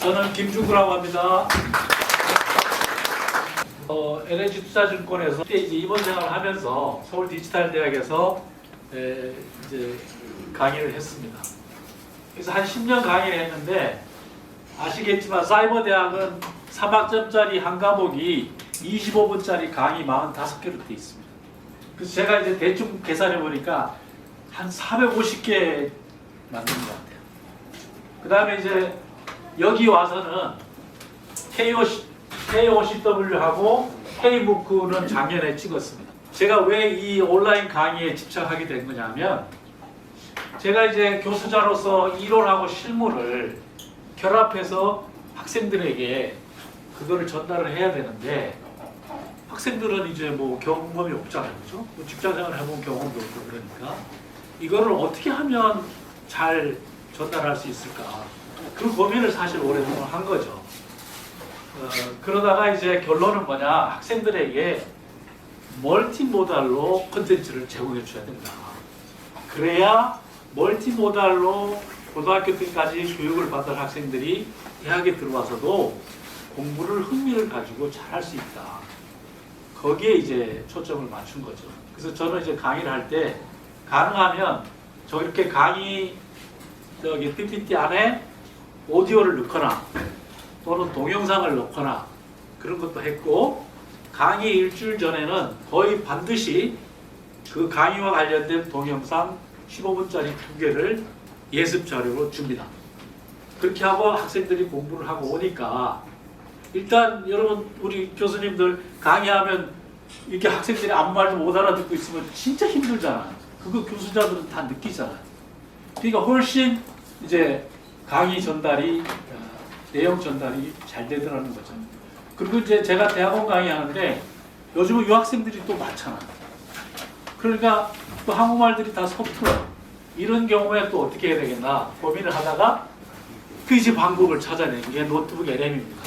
저는 김중구라고 합니다. LH투자증권에서 이제 임원 생활을 하면서 서울디지털대학에서 이제 강의를 했습니다. 그래서 한 10년 강의를 했는데 아시겠지만 사이버대학은 3학점짜리 한 과목이 25분짜리 강의 45개로 되어 있습니다. 그래서 제가 이제 대충 계산해 보니까 한 450개 만든 것 같아요. 그 다음에 이제 여기 와서는 KOCW하고 K무크는 작년에 찍었습니다. 제가 왜 이 온라인 강의에 집착하게 된 거냐면 제가 이제 교수자로서 이론하고 실무를 결합해서 학생들에게 그거를 전달을 해야 되는데 학생들은 이제 뭐 경험이 없잖아요. 그죠? 뭐 직장생활 해본 경험도 없고 그러니까 이거를 어떻게 하면 잘 전달할 수 있을까? 그 고민을 사실 오랫동안 한 거죠. 그러다가 이제 결론은 뭐냐? 학생들에게 멀티모달로 콘텐츠를 제공해 줘야 된다. 그래야 멀티모달로 고등학교 때까지 교육을 받은 학생들이 대학에 들어와서도 공부를 흥미를 가지고 잘할 수 있다. 거기에 이제 초점을 맞춘 거죠. 그래서 저는 이제 강의를 할 때 가능하면 저렇게 강의 PPT 안에 오디오를 넣거나 또는 동영상을 넣거나 그런 것도 했고 강의 일주일 전에는 거의 반드시 그 강의와 관련된 동영상 15분짜리 2개를 예습 자료로 줍니다. 그렇게 하고 학생들이 공부를 하고 오니까 일단 여러분 우리 교수님들 강의하면 이렇게 학생들이 아무 말도 못 알아듣고 있으면 진짜 힘들잖아요. 그거 교수자들은 다 느끼잖아요. 그러니까 훨씬 이제 강의 전달이 내용 전달이 잘 되더라는 거죠. 그리고 이제 제가 대학원 강의하는데 요즘은 유학생들이 또 많잖아요. 그러니까 또 한국말들이 다 서툴어요. 이런 경우에 또 어떻게 해야 되겠나 고민을 하다가 그 이제 방법을 찾아내는 게 노트북 LM입니다.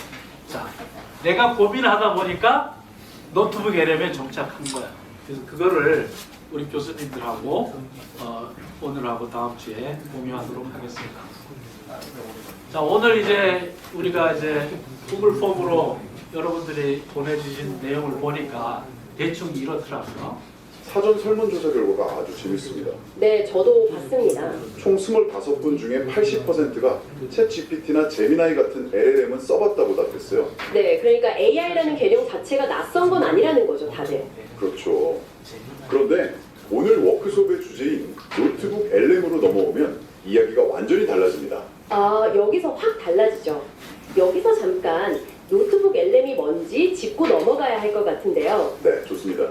자, 내가 고민을 하다 보니까 노트북 LM에 정착한 거야. 그래서 그거를 우리 교수님들하고 오늘하고 다음 주에 공유하도록 하겠습니다. 자, 오늘 이제 우리가 이제 구글 폼으로 여러분들이 보내주신 내용을 보니까 대충 이렇더라고요. 사전 설문조사 결과가 아주 재밌습니다. 네, 저도 봤습니다. 총 25분 중에 80%가 챗 GPT나 제미나이 같은 LLM은 써봤다고 답했어요. 네, 그러니까 AI라는 개념 자체가 낯선 건 아니라는 거죠, 다들. 그렇죠. 그런데 오늘 워크숍의 주제인 노트북 LM으로 넘어오면 이야기가 완전히 달라집니다. 아, 여기서 확 달라지죠. 여기서 잠깐 노트북 LM이 뭔지 짚고 넘어가야 할 것 같은데요. 네, 좋습니다.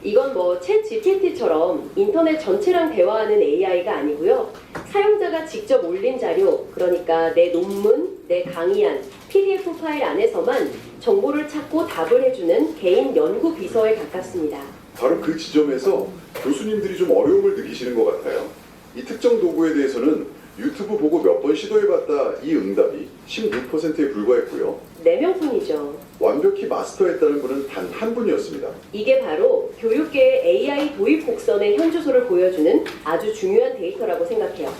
이건 뭐 챗 GPT처럼 인터넷 전체랑 대화하는 AI가 아니고요. 사용자가 직접 올린 자료, 그러니까 내 논문, 내 강의안, PDF 파일 안에서만 정보를 찾고 답을 해주는 개인 연구 비서에 가깝습니다. 바로 그 지점에서 교수님들이 좀 어려움을 느끼시는 것 같아요. 이 특정 도구에 대해서는 유튜브 보고 몇 번 시도해봤다 이 응답이 16%에 불과했고요. 4명뿐이죠. 완벽히 마스터했다는 분은 단 한 분이었습니다. 이게 바로 교육계의 AI 도입 곡선의 현주소를 보여주는 아주 중요한 데이터라고 생각해요.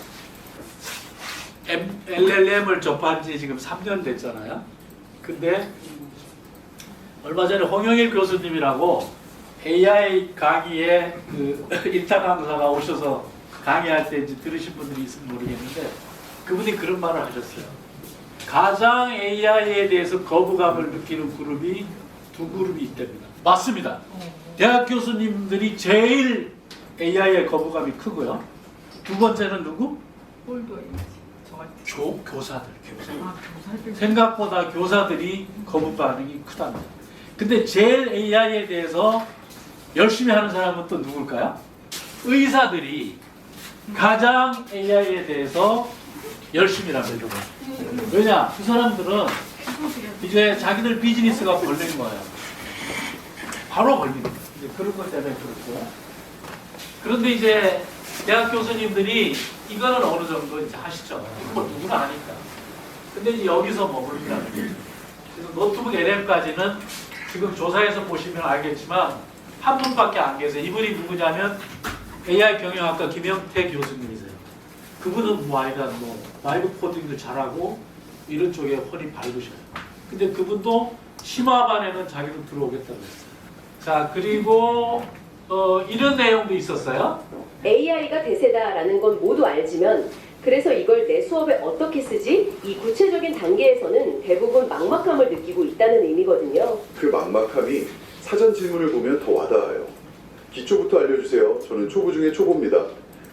LLM을 접한 지 지금 3년 됐잖아요. 근데 얼마 전에 홍영일 교수님이라고 AI 강의에 그 일타 강사가 오셔서 강의할 때 이제 들으신 분들이 있으면 모르겠는데 그분이 그런 말을 하셨어요. 가장 AI에 대해서 거부감을 느끼는 그룹이 두 그룹이 있답니다. 맞습니다. 대학 교수님들이 제일 AI에 거부감이 크고요. 두 번째는 누구? 교사들. 생각보다 교사들이 거부 반응이 크답니다. 근데 제일 AI에 대해서 열심히 하는 사람은 또 누굴까요? 의사들이 가장 AI에 대해서 열심히 합니다. 왜냐? 그 사람들은 이제 자기들 비즈니스가 걸리는 거예요. 바로 걸립니다. 이제 그런 것 때문에 그렇고. 그런데 이제 대학 교수님들이 이거는 어느 정도 이제 하시죠. 뭐 누구나 하니까. 근데 이제 여기서 머무릅니다. 그래서 노트북 LM까지는 지금 조사해서 보시면 알겠지만 한 분밖에 안 계세요. 이분이 누구냐면 AI 경영학과 김영태 교수님이세요. 그분은 뭐 아이가 뭐 바이브 코딩도 잘하고 이런 쪽에 훤히 밝으셔요. 근데 그분도 심화반에는 자기도 들어오겠다고 했어요. 자, 그리고 이런 내용도 있었어요. AI가 대세다라는 건 모두 알지만 그래서 이걸 내 수업에 어떻게 쓰지? 이 구체적인 단계에서는 대부분 막막함을 느끼고 있다는 의미거든요. 그 막막함이 사전 질문을 보면 더 와닿아요. 기초부터 알려주세요. 저는 초보 중에 초보입니다.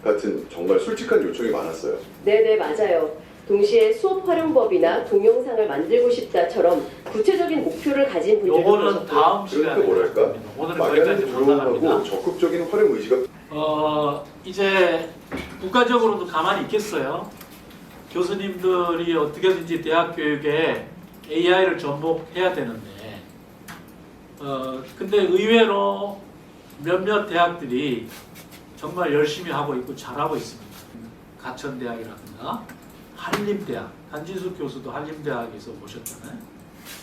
같은 정말 솔직한 요청이 많았어요. 네네, 맞아요. 동시에 수업 활용법이나 동영상을 만들고 싶다처럼 구체적인 목표를 가진 분들도 요거는 계셨고요. 다음 그러니까 시간에 뭐랄까? 오늘은 막연히 거기까지 조용하고 못나갑니다. 적극적인 활용 의지가 이제 국가적으로도 가만히 있겠어요. 교수님들이 어떻게든지 대학 교육에 AI를 접목해야 되는데 근데 의외로 몇몇 대학들이 정말 열심히 하고 있고 잘하고 있습니다. 가천대학이라든가 한림대학, 한진숙 교수도 한림대학에서 오셨잖아요.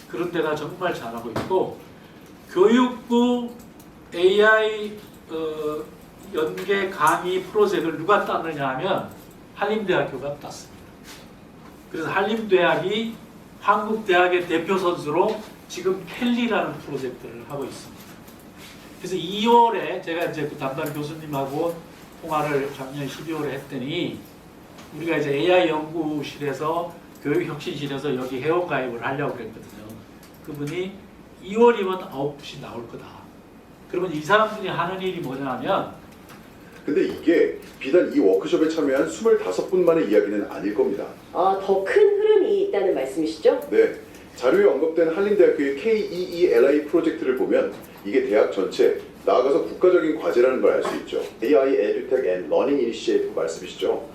그런 데가 정말 잘하고 있고 교육부 AI 연계 강의 프로젝트를 누가 땄느냐 하면 한림대학교가 땄습니다. 그래서 한림대학이 한국대학의 대표 선수로 지금 켈리라는 프로젝트를 하고 있습니다. 그래서 2월에 제가 이제 그 담당 교수님하고 통화를 작년 12월에 했더니 우리가 이제 AI 연구실에서 교육혁신실에서 여기 회원가입을 하려고 그랬거든요. 그분이 2월이면 9시 나올 거다. 그러면 이 사람들이 하는 일이 뭐냐면 근데 이게 비단 이 워크숍에 참여한 25분만의 이야기는 아닐 겁니다. 더 큰 흐름이 있다는 말씀이시죠? 네, 자료에 언급된 한림대학교의 KEELI 프로젝트를 보면 이게 대학 전체, 나아가서 국가적인 과제라는 걸 알 수 있죠. AI Edutech and Learning Initiative 말씀이시죠.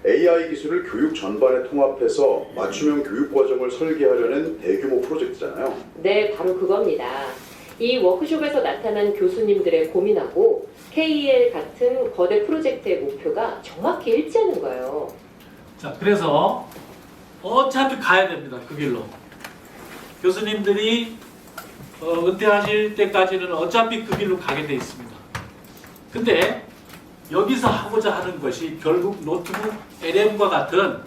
AI 기술을 교육 전반에 통합해서 맞춤형 교육 과정을 설계하려는 대규모 프로젝트잖아요. 네, 바로 그겁니다. 이 워크숍에서 나타난 교수님들의 고민하고 KEL 같은 거대 프로젝트의 목표가 정확히 일치하는 거예요. 자, 그래서 어차피 가야 됩니다. 그 길로. 교수님들이 은퇴하실 때까지는 어차피 그 길로 가게 돼 있습니다. 근데 여기서 하고자 하는 것이 결국 노트북 LM과 같은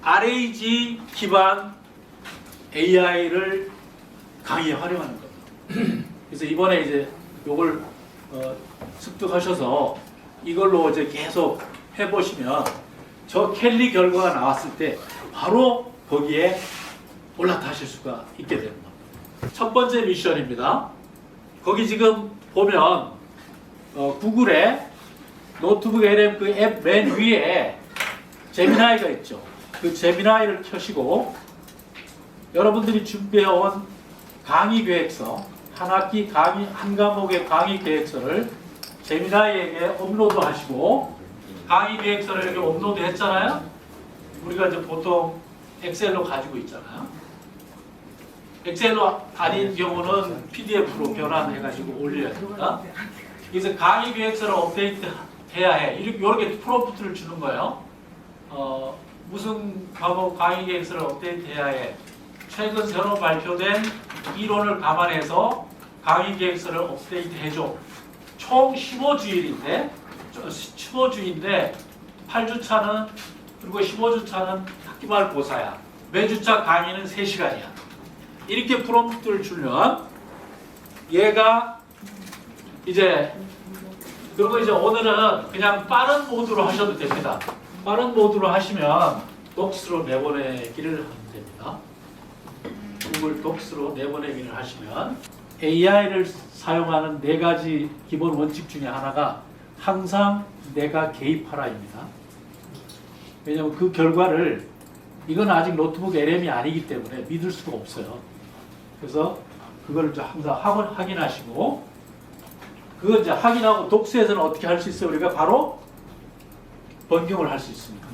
RAG 기반 AI를 강의에 활용하는 겁니다. 그래서 이번에 이제 요걸 습득하셔서 이걸로 이제 계속 해보시면 저 켈리 결과가 나왔을 때 바로 거기에 올라타실 수가 있게 됩니다. 첫 번째 미션입니다. 거기 지금 보면 구글에 노트북 LM 그 앱 맨 위에 제미나이가 있죠. 그 제미나이를 켜시고 여러분들이 준비해온 강의 계획서, 한 학기 강의, 한 과목의 강의 계획서를 제미나이에게 업로드하시고 강의 계획서를 이렇게 업로드 했잖아요. 우리가 이제 보통 엑셀로 가지고 있잖아요. 엑셀로 아닌 경우는 PDF로 변환해가지고 올려야 됩니다. 그래서 강의 계획서를 업데이트 해야 해. 이렇게 프롬프트를 주는 거예요. 무슨 과목 강의 계획서를 업데이트 해야 해. 최근 새로 발표된 이론을 감안해서 강의 계획서를 업데이트 해줘. 총 15주일인데 8주차는 그리고 15주차는 학기말 고사야. 매주차 강의는 3시간이야. 이렇게 프롬프트를 주면 얘가 이제 그리고 이제 오늘은 그냥 빠른 모드로 하셔도 됩니다. 빠른 모드로 하시면 독스로 내보내기를 하면 됩니다. 구글 독스로 내보내기를 하시면 AI를 사용하는 4가지 기본 원칙 중에 하나가 항상 내가 개입하라입니다. 왜냐하면 그 결과를 이건 아직 노트북 LM이 아니기 때문에 믿을 수가 없어요. 그래서 그걸 이제 항상 확인하시고 그걸 이제 확인하고 독스에서는 어떻게 할 수 있어요? 우리가 바로 변경을 할 수 있습니다.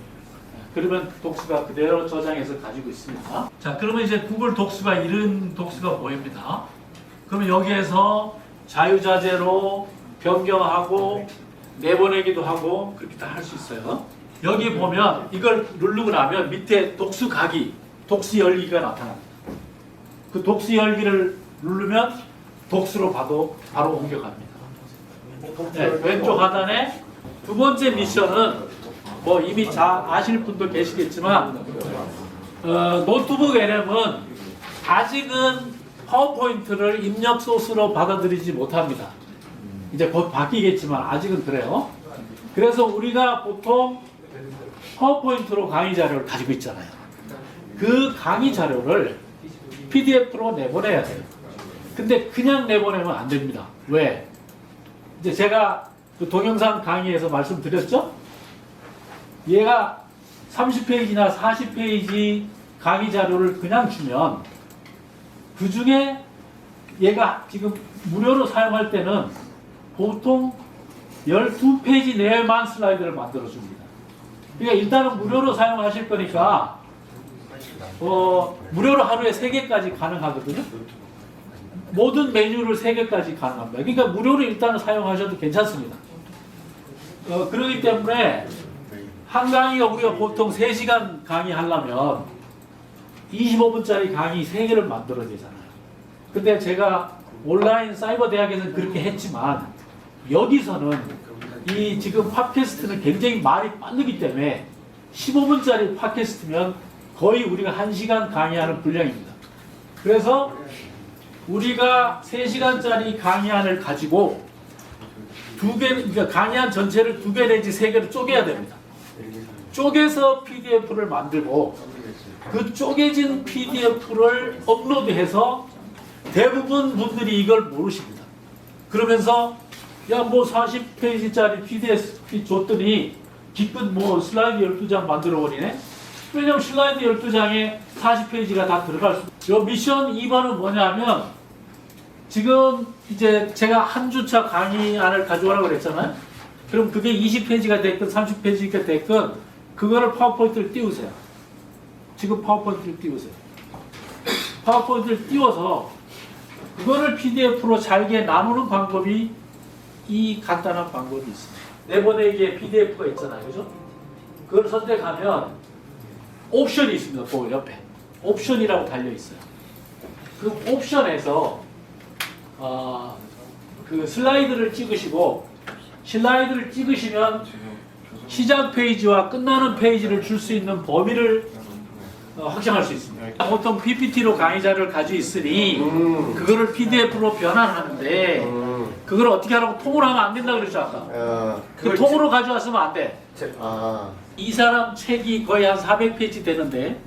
그러면 독스가 그대로 저장해서 가지고 있습니다. 자, 그러면 이제 구글 독스가 이런 독스가 보입니다. 그러면 여기에서 자유자재로 변경하고 내보내기도 하고 그렇게 다 할 수 있어요. 여기 보면 이걸 누르고 나면 밑에 독스 가기, 독스 열기가 나타납니다. 그 독스 열기를 누르면 독스로 바로 옮겨갑니다. 네, 왼쪽 하단에 두 번째 미션은 뭐 이미 잘 아실 분도 계시겠지만 노트북 LM은 아직은 파워포인트를 입력 소스로 받아들이지 못합니다. 이제 곧 바뀌겠지만 아직은 그래요. 그래서 우리가 보통 파워포인트로 강의 자료를 가지고 있잖아요. 그 강의 자료를 PDF로 내보내야 돼요. 근데 그냥 내보내면 안 됩니다. 왜? 이제 제가 그 동영상 강의에서 말씀드렸죠? 얘가 30페이지나 40페이지 강의 자료를 그냥 주면 그 중에 얘가 지금 무료로 사용할 때는 보통 12페이지 내만 슬라이드를 만들어 줍니다. 그러니까 일단은 무료로 사용하실 거니까 무료로 하루에 3개까지 가능하거든요. 모든 메뉴를 3개까지 가능합니다. 그러니까 무료로 일단은 사용하셔도 괜찮습니다. 그렇기 때문에 한 강의가 우리가 보통 3시간 강의하려면 25분짜리 강의 3개를 만들어야 되잖아요. 근데 제가 온라인 사이버 대학에서는 그렇게 했지만 여기서는 이 지금 팟캐스트는 굉장히 말이 빠르기 때문에 15분짜리 팟캐스트면 거의 우리가 1시간 강의하는 분량입니다. 그래서 우리가 3시간짜리 강의안을 가지고 그러니까 강의안 전체를 2개 내지 3개로 쪼개야 됩니다. 쪼개서 PDF를 만들고 그 쪼개진 PDF를 업로드해서 대부분 분들이 이걸 모르십니다. 그러면서 야 뭐 40페이지짜리 PDF 줬더니 기껏 뭐 슬라이드 12장 만들어 버리네. 왜냐면 슬라이드 12장에 40페이지가 다 들어갈 수. 요 미션 2번은 뭐냐면 지금 이제 제가 한 주차 강의안을 가져오라고 그랬잖아요. 그럼 그게 20페이지가 됐든 30페이지가 됐든 그거를 파워포인트를 띄우세요. 지금 파워포인트를 띄우세요. 파워포인트를 띄워서 그거를 PDF로 잘게 나누는 방법이 이 간단한 방법이 있습니다. 내보내기에 PDF가 있잖아요. 그죠? 그걸 선택하면 옵션이 있습니다. 그 옆에. 옵션이라고 달려 있어요. 그 옵션에서 그 슬라이드를 찍으시고 슬라이드를 찍으시면 시작 페이지와 끝나는 페이지를 줄 수 있는 범위를 확정할 수 있습니다. 보통 PPT로 강의 자료를 가지고 있으니 그거를 PDF로 변환하는데 그걸 어떻게 하라고 통으로 하면 안 된다 그랬죠 아까. 그 통으로 가져왔으면 안 돼. 이 사람 책이 거의 한 400페이지 되는데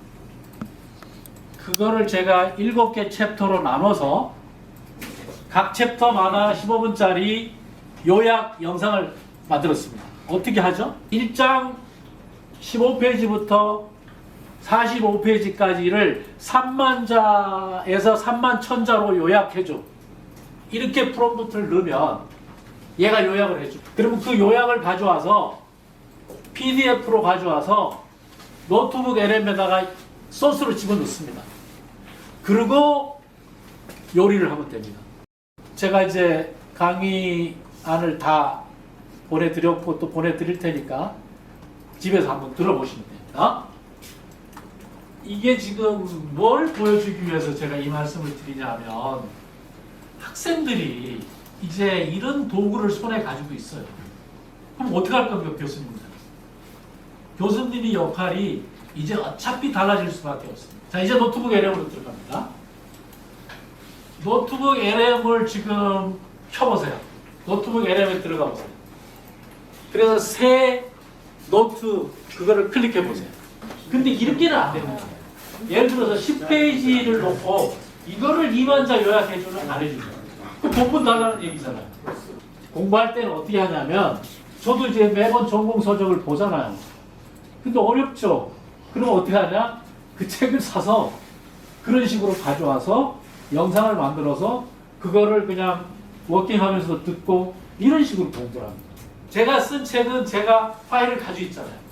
그거를 제가 7개 챕터로 나눠서 각 챕터마다 15분짜리 요약 영상을 만들었습니다. 어떻게 하죠? 1장 15페이지부터 45페이지까지를 3만 자에서 3만 1000자로 요약해줘. 이렇게 프롬프트를 넣으면 얘가 요약을 해줘. 그러면 그 요약을 가져와서 PDF로 가져와서 노트북 LM에다가 소스로 집어넣습니다. 그리고 요리를 하면 됩니다. 제가 이제 강의안을 다 보내드렸고 또 보내드릴 테니까 집에서 한번 들어보시면 됩니다. 이게 지금 뭘 보여주기 위해서 제가 이 말씀을 드리냐면 학생들이 이제 이런 도구를 손에 가지고 있어요. 그럼 어떻게 할 겁니까, 교수님들? 교수님의 역할이 이제 어차피 달라질 수밖에 없습니다. 자, 이제 노트북 LM으로 들어갑니다. 노트북 LM을 지금 켜보세요. 노트북 LM에 들어가 보세요. 그래서 새 노트 그거를 클릭해 보세요. 근데 이렇게는 안 됩니다. 예를 들어서 10페이지를 놓고 이거를 2만자 요약해주는 안 해줍니다. 그 본분 달라는 얘기잖아요. 공부할 때는 어떻게 하냐면 저도 이제 매번 전공 서적을 보잖아요. 근데 어렵죠. 그럼 어떻게 하냐? 그 책을 사서 그런 식으로 가져와서 영상을 만들어서 그거를 그냥 워킹하면서 듣고 이런 식으로 공부를 합니다. 제가 쓴 책은 제가 파일을 가지고 있잖아요.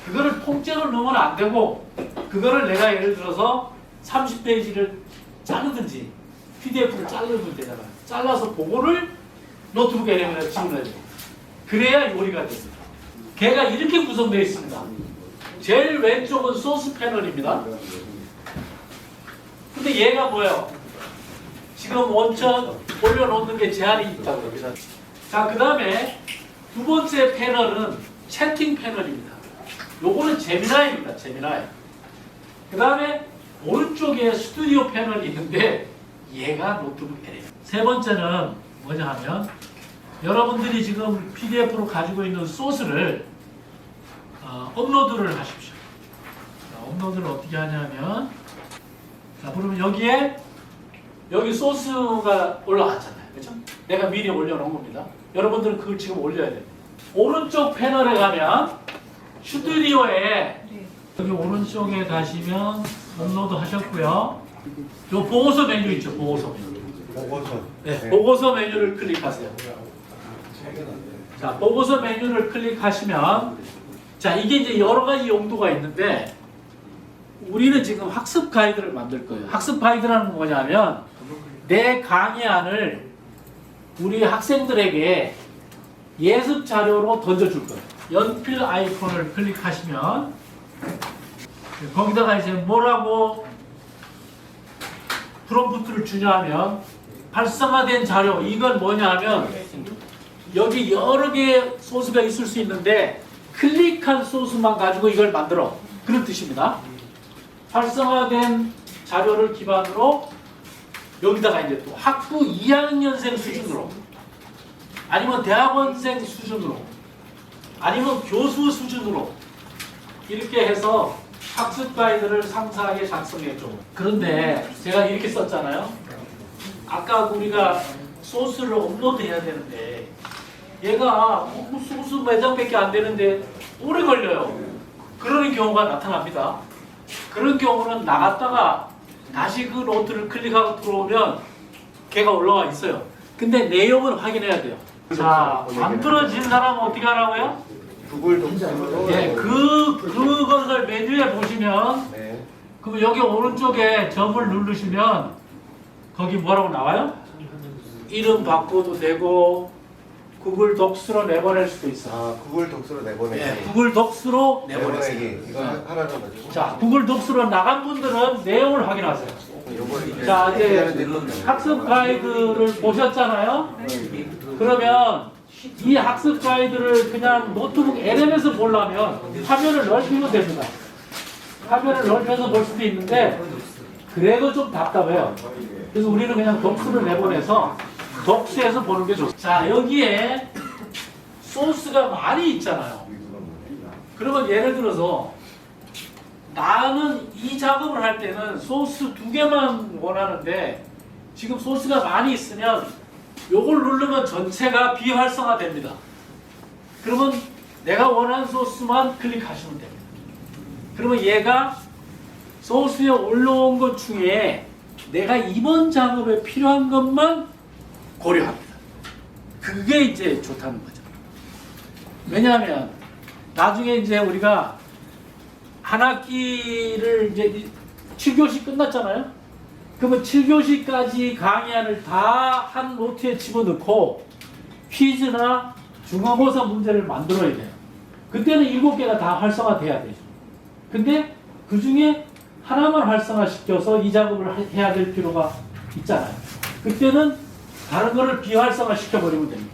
그거를 통째로 넣으면 안 되고 그거를 내가 예를 들어서 30페이지를 자르든지 PDF를 자르면 되잖아요. 잘라서 그거를 노트북 LM에다 집어넣어야 돼요. 그래야 요리가 됩니다. 걔가 이렇게 구성되어 있습니다. 제일 왼쪽은 소스 패널입니다. 근데 얘가 뭐예요? 지금 원천 올려놓는 게 제한이 있다고 합니다. 자, 그 다음에 두 번째 패널은 채팅 패널입니다. 요거는 제미나이입니다. 제미나이. 그 다음에 오른쪽에 스튜디오 패널이 있는데 얘가 노트북 L이에요. 세 번째는 뭐냐 하면 여러분들이 지금 PDF로 가지고 있는 소스를 업로드를 하십시오. 자, 업로드를 어떻게 하냐면 자, 그러면 여기 소스가 올라갔잖아요. 그렇죠? 내가 미리 올려놓은 겁니다. 여러분들은 그걸 지금 올려야 돼요. 오른쪽 패널에 가면 스튜디오에 여기 오른쪽에 가시면 업로드 하셨고요. 요 보고서 메뉴 있죠. 보고서 메뉴. 네, 보고서 메뉴를 클릭하세요. 자, 보고서 메뉴를 클릭하시면 자, 이게 이제 여러 가지 용도가 있는데 우리는 지금 학습 가이드를 만들 거예요. 학습 가이드라는 건 뭐냐면 내 강의안을 우리 학생들에게 예습 자료로 던져줄 거예요. 연필 아이콘을 클릭하시면 거기다가 이제 뭐라고 프롬프트를 주냐 하면 활성화된 자료, 이건 뭐냐 하면 여기 여러 개의 소스가 있을 수 있는데 클릭한 소스만 가지고 이걸 만들어, 그런 뜻입니다. 활성화된 자료를 기반으로 여기다가 이제 또 학부 2학년생 수준으로 아니면 대학원생 수준으로 아니면 교수 수준으로 이렇게 해서 학습 가이드를 상세하게 작성했죠. 그런데 제가 이렇게 썼잖아요. 아까 우리가 소스를 업로드해야 되는데 얘가 소스 매장밖에 안 되는데 오래 걸려요. 그러는 경우가 나타납니다. 그런 경우는 나갔다가 다시 그 노트를 클릭하고 들어오면 걔가 올라와 있어요. 근데 내용을 확인해야 돼요. 자, 만들어진 사람은 어떻게 하라고요? 구글 독서로. 예, 그것을 메뉴에 보시면 네. 그럼 여기 오른쪽에 점을 누르시면 거기 뭐라고 나와요? 이름 바꿔도 되고 구글 독스로 내보낼 수도 있어. 아, 구글 독서로 내보내기. 예, 구글 독스로 내보내세요. 내보내기. 이거 하라는 거죠. 자, 구글 독스로 나간 분들은 내용을 확인하세요. 요거 자, 이제 학습 가이드를 보셨잖아요. 그러면 이 학습 가이드를 그냥 노트북 LM에서 보려면 화면을 넓히면 됩니다. 화면을 넓혀서 볼 수도 있는데 그래도 좀 답답해요. 그래서 우리는 그냥 독스를 내보내서 독스에서 보는 게 좋습니다. 자, 여기에 소스가 많이 있잖아요. 그러면 예를 들어서 나는 이 작업을 할 때는 소스 2개만 원하는데 지금 소스가 많이 있으면 요걸 누르면 전체가 비활성화됩니다. 그러면 내가 원하는 소스만 클릭하시면 됩니다. 그러면 얘가 소스에 올라온 것 중에 내가 이번 작업에 필요한 것만 고려합니다. 그게 이제 좋다는 거죠. 왜냐하면 나중에 이제 우리가 한 학기를 이제 7교시 끝났잖아요. 그러면 7교시까지 강의안을 다 한 노트에 집어넣고 퀴즈나 중간고사 문제를 만들어야 돼요. 그때는 7개가 다 활성화돼야 되죠. 근데 그 중에 하나만 활성화시켜서 이 작업을 해야 될 필요가 있잖아요. 그때는 다른 거를 비활성화시켜버리면 됩니다.